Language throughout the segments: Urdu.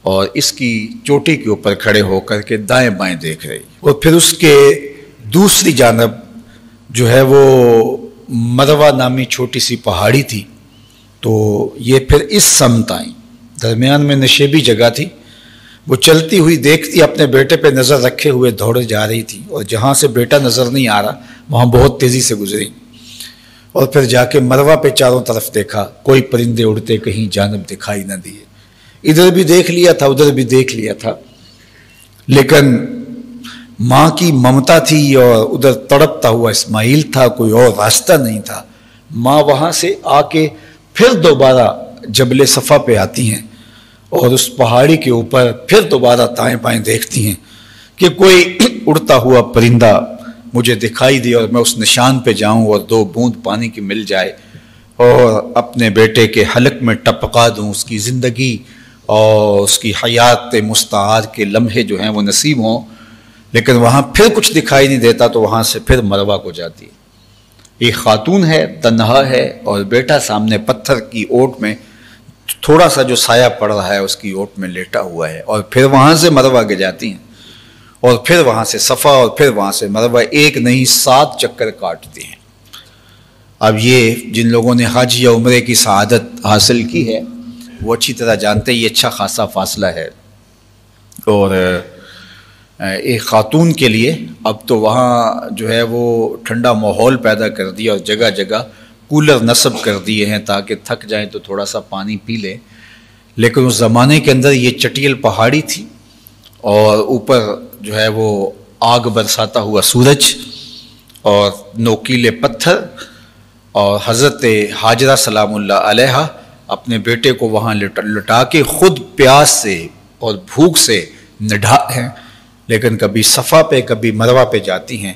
اور اس کی چوٹی کے اوپر کھڑے ہو کر کے دائیں بائیں دیکھ رہی، اور پھر اس کے دوسری جانب جو ہے وہ مروہ نامی چھوٹی سی پہاڑی تھی، تو یہ پھر اس سمت آئیں، درمیان میں نشیبی جگہ تھی، وہ چلتی ہوئی دیکھتی اپنے بیٹے پہ نظر رکھے ہوئے دوڑے جا رہی تھی، اور جہاں سے بیٹا نظر نہیں آ رہا وہاں بہت تیزی سے گزری، اور پھر جا کے مروہ پہ چاروں طرف دیکھا، کوئی پرندے اڑتے کہیں جانب دکھائی نہ دیے، ادھر بھی دیکھ لیا تھا ادھر بھی دیکھ لیا تھا، لیکن ماں کی ممتا تھی اور ادھر تڑپتا ہوا اسماعیل تھا، کوئی اور راستہ نہیں تھا۔ ماں وہاں سے آ کے پھر دوبارہ جبل صفا پہ آتی ہیں اور اس پہاڑی کے اوپر پھر دوبارہ دائیں بائیں دیکھتی ہیں کہ کوئی اڑتا ہوا پرندہ مجھے دکھائی دے اور میں اس نشان پہ جاؤں اور 2 بوند پانی کی مل جائے اور اپنے بیٹے کے حلق میں ٹپکا دوں، اس کی زندگی اور اس کی حیات مستعار کے لمحے جو ہیں وہ نصیب ہوں، لیکن وہاں پھر کچھ دکھائی نہیں دیتا، تو وہاں سے پھر مروہ کو جاتی ہے۔ ایک خاتون ہے، تنہا ہے، اور بیٹا سامنے پتھر کی اوٹ میں تھوڑا سا جو سایہ پڑ رہا ہے اس کی اوٹ میں لیٹا ہوا ہے، اور پھر وہاں سے مروہ کے جاتی ہیں، اور پھر وہاں سے صفا، اور پھر وہاں سے مروہ، ایک نہیں 7 چکر کاٹتی ہیں۔ اب یہ جن لوگوں نے حج یا عمرے کی سعادت حاصل کی ہے وہ اچھی طرح جانتے ہیں یہ اچھا خاصا فاصلہ ہے، اور ایک خاتون کے لیے اب تو وہاں جو ہے وہ ٹھنڈا ماحول پیدا کر دیا اور جگہ جگہ کولر نصب کر دیے ہیں تاکہ تھک جائیں تو تھوڑا سا پانی پی لیں، لیکن اس زمانے کے اندر یہ چٹیل پہاڑی تھی اور اوپر جو ہے وہ آگ برساتا ہوا سورج اور نوکیلے پتھر، اور حضرت حاجرہ سلام اللہ علیہا اپنے بیٹے کو وہاں لٹا کے خود پیاس سے اور بھوک سے نڈھا ہیں، لیکن کبھی صفا پہ کبھی مروہ پہ جاتی ہیں۔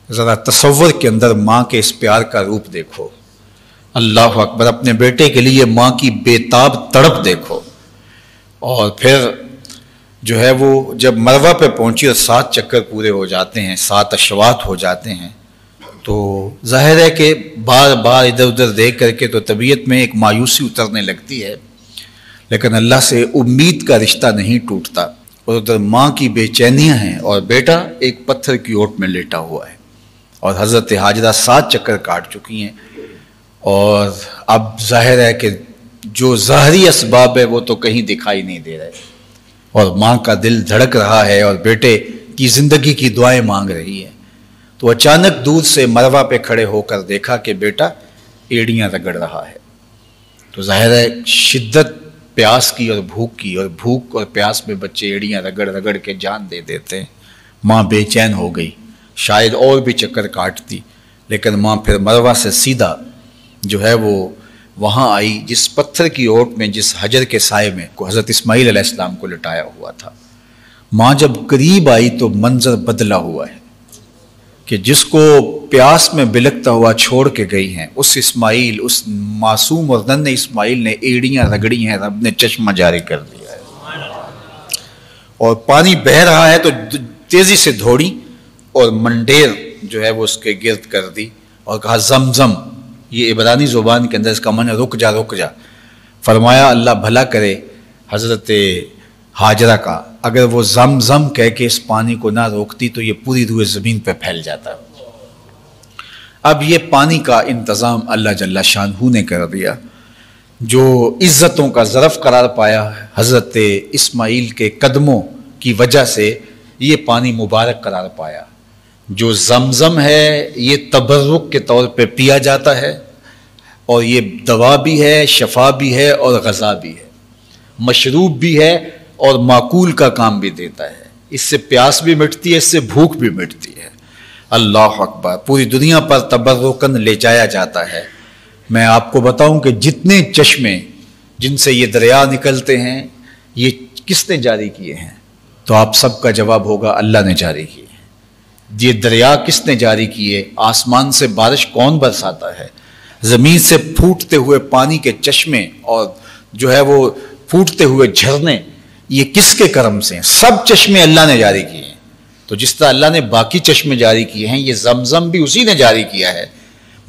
ذرا تصور کے اندر ماں کے اس پیار کا روپ دیکھو، اللہ اکبر، اپنے بیٹے کے لیے ماں کی بے تاب تڑپ دیکھو۔ اور پھر جو ہے وہ جب مروہ پہ پہنچی اور 7 چکر پورے ہو جاتے ہیں، 7 اشواط ہو جاتے ہیں، تو ظاہر ہے کہ بار بار ادھر ادھر دیکھ کر کے تو طبیعت میں ایک مایوسی اترنے لگتی ہے، لیکن اللہ سے امید کا رشتہ نہیں ٹوٹتا، اور ادھر ماں کی بے چینیاں ہیں اور بیٹا ایک پتھر کی اوٹ میں لیٹا ہوا ہے، اور حضرت حاجرہ 7 چکر کاٹ چکی ہیں، اور اب ظاہر ہے کہ جو ظاہری اسباب ہے وہ تو کہیں دکھائی نہیں دے رہے، اور ماں کا دل دھڑک رہا ہے اور بیٹے کی زندگی کی دعائیں مانگ رہی ہے، تو اچانک دور سے مروہ پہ کھڑے ہو کر دیکھا کہ بیٹا ایڑیاں رگڑ رہا ہے، تو ظاہر ہے شدت پیاس کی اور بھوک کی، اور بھوک اور پیاس میں بچے ایڑیاں رگڑ رگڑ کے جان دے دیتے ہیں۔ ماں بے چین ہو گئی، شاید اور بھی چکر کاٹتی، لیکن ماں پھر مروہ سے سیدھا جو ہے وہ وہاں آئی جس پتھر کی اوٹ میں، جس حجر کے سائے میں کو حضرت اسماعیل علیہ السلام کو لٹایا ہوا تھا۔ ماں جب قریب آئی تو منظر بدلا ہوا ہے کہ جس کو پیاس میں بلکتا ہوا چھوڑ کے گئی ہیں، اس اسماعیل، اس معصوم اور ننھے اسماعیل نے ایڑیاں رگڑی ہیں، رب نے چشمہ جاری کر دیا ہے، اور پانی بہہ رہا ہے تو تیزی سے دوڑی اور منڈیر جو ہے وہ اس کے گرد کر دی اور کہا زمزم، یہ عبرانی زبان کے اندر اس کا معنی رک جا رک جا۔ فرمایا اللہ بھلا کرے حضرت حاجرہ کا، اگر وہ زمزم کہہ کے اس پانی کو نہ روکتی تو یہ پوری روئے زمین پہ پھیل جاتا۔ اب یہ پانی کا انتظام اللہ جل شانہ نے کر دیا، جو عزتوں کا ظرف قرار پایا حضرت اسماعیل کے قدموں کی وجہ سے یہ پانی مبارک قرار پایا۔ جو زمزم ہے یہ تبرک کے طور پہ پیا جاتا ہے، اور یہ دوا بھی ہے، شفا بھی ہے اور غذا بھی ہے، مشروب بھی ہے اور معقول کا کام بھی دیتا ہے، اس سے پیاس بھی مٹتی ہے، اس سے بھوک بھی مٹتی ہے۔ اللہ اکبر، پوری دنیا پر تبرکن لے جایا جاتا ہے۔ میں آپ کو بتاؤں کہ جتنے چشمے جن سے یہ دریا نکلتے ہیں یہ کس نے جاری کیے ہیں، تو آپ سب کا جواب ہوگا اللہ نے جاری کیے۔ یہ دریا کس نے جاری کیے؟ آسمان سے بارش کون برساتا ہے؟ زمین سے پھوٹتے ہوئے پانی کے چشمے اور جو ہے وہ پھوٹتے ہوئے جھرنے، یہ کس کے کرم سے ہیں؟ سب چشمے اللہ نے جاری کیے ہیں۔ تو جس طرح اللہ نے باقی چشمے جاری کیے ہیں، یہ زمزم بھی اسی نے جاری کیا ہے۔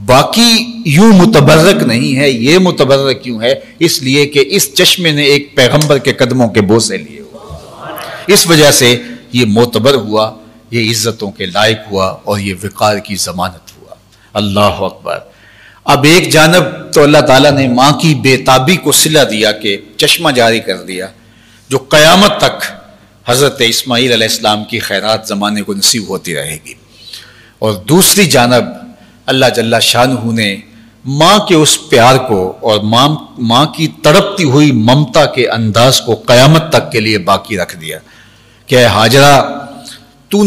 باقی یوں متبرک نہیں ہے. یہ متبرک کیوں ہے؟ اس لیے کہ اس چشمے نے ایک پیغمبر کے قدموں کے بوسے لیے ہوئے، اس وجہ سے یہ معتبر ہوا، یہ عزتوں کے لائق ہوا اور یہ وقار کی ضمانت ہوا. اللہ اکبر. اب ایک جانب تو اللہ تعالیٰ نے ماں کی بے تابی کو صلہ دیا کہ چشمہ جاری کر دیا جو قیامت تک حضرت اسماعیل علیہ السلام کی خیرات زمانے کو نصیب ہوتی رہے گی، اور دوسری جانب اللہ جل شانہ نے ماں کے اس پیار کو اور ماں کی تڑپتی ہوئی ممتا کے انداز کو قیامت تک کے لیے باقی رکھ دیا کہ اے ہاجرہ، تو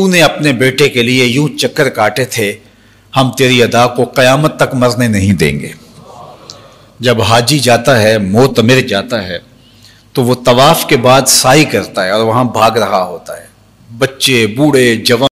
نے اپنے بیٹے کے لیے یوں چکر کاٹے تھے، ہم تیری ادا کو قیامت تک مرنے نہیں دیں گے. جب حاجی جاتا ہے، معتمر جاتا ہے، تو وہ طواف کے بعد سعی کرتا ہے اور وہاں بھاگ رہا ہوتا ہے، بچے، بوڑھے، جوان